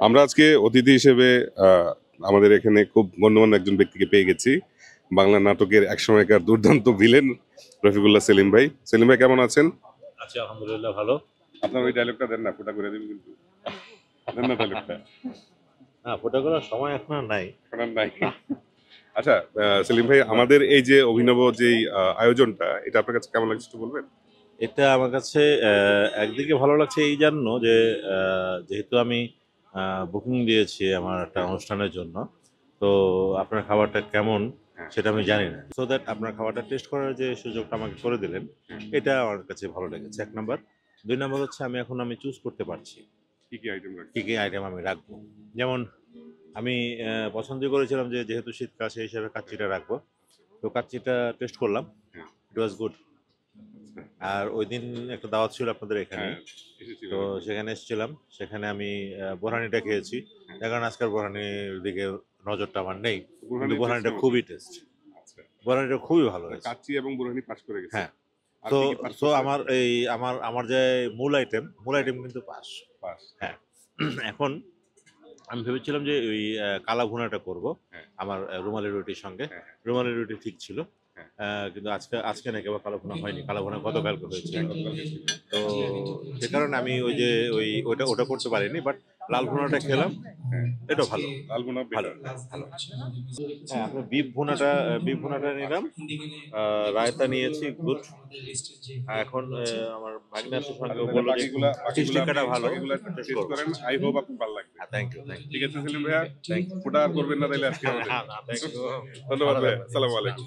আমরা আজকে অতিথি হিসেবে আমাদের এখানে খুব গণ্যমান্য একজন ব্যক্তিকে পেয়ে গেছি। বাংলা নাটকের একসময়কার দুর্দান্ত ভিলেন রফিকুল্লাহ সেলিম ভাই। সেলিম ভাই কেমন আছেন? আছি আলহামদুলিল্লাহ, ভালো। আপনার ওই ডায়লগটা দেন না, ফুটা করে দিবেন কিন্তু। দেন না ডায়লগটা। না, ফটো করার সময় এখন আর নাই। এখন আর নাই। আচ্ছা, সেলিম ভাই, আমাদের এই যে অভিনব যেই আয়োজনটা, এটা আপনার কাছে কেমন লাগছে একটু বলবেন? এটা আমার কাছে একদিকে ভালো লাগছে এই জন্য যে যেহেতু আমি বুকিং দিয়েছি আমার একটা অনুষ্ঠানের জন্য, তো আপনার খাবারটা কেমন হ্যাঁ। সেটা আমি জানি না, সো দ্যাট আপনার খাবারটা টেস্ট করার যে সুযোগটা আমাকে করে দিলেন, এটা আমার কাছে ভালো লেগেছে, এক নাম্বার। দুই নাম্বার হচ্ছে আমি চুজ করতে পারছি কি কি আইটেম কি রাখছেন? কি আইটেম আমি রাখবো। যেমন আমি পছন্দ করেছিলাম যে যেহেতু শীতকাল সেই হিসাবে কাচ্চিটা রাখবো, তো কাচ্চিটা টেস্ট করলাম, হ্যাঁ। ইট ওয়াজ গুড। আর ওই দিন একটা দাওয়াত ছিল আপনাদের এখানে, হ্যাঁ, এসেছিল। তো সেখানে এসেছিলাম, সেখানে আমি বোরহানিটা খেয়েছি। তার কারণ আজকের বোরহানির দিকে নজরটা আমার নেই, কিন্তু বোরহানিটা খুবই টেস্ট, আচ্ছা, বোরহানিটা খুবই ভালো হয়েছে। কাচ্চি এবং বুরহানি পাস করে গেছে। হ্যাঁ, আর তো কি কি পাস তো করছে? আমার যে মূল আইটেম কিন্তু পাস। পাস। হ্যাঁ। এখন আমি ভেবেছিলাম যে ওই কালা ভুনাটা করব হ্যাঁ। আমার রুমালি রুটির সঙ্গে। হ্যাঁ। রুমালি রুটি ঠিক ছিল, হ্যাঁ। কিন্তু আজকে নাকি আবার কালো ভুনা হয়নি, কালো ভুনা গতকালকে হয়েছে। গতকালকে ছিল। তো সে কারণে আমি ওই যে ওটা করতে পারিনি, বাট লাল ভুনাটা খেলাম, হ্যাঁ। এটা ভালো, লাল ভুনা ভালো, বেটার। ভালো। হ্যাঁ, আপনার বিফ ভুনাটা নিলাম, রায়তা নিয়েছি, গুড। এখন আমার ভাগনার সঙ্গে তাহলে বললো যে বাকিগুলা চিজ টিক্কাটা ভালো, বাকিগুলা টেস্ট টেস্ট করবো। করেন। আই হোপ আপনার ভালো লাগবে। থ্যাংক ইউ, থ্যাংক ঠিক আছে সেলিম ভাইয়া, ইউ। ফুটা আর করবেন না তাইলে আজকে আমাদের। Thank you. ধন্যবাদ ভাইয়া, আসসালামু আলাইকুম।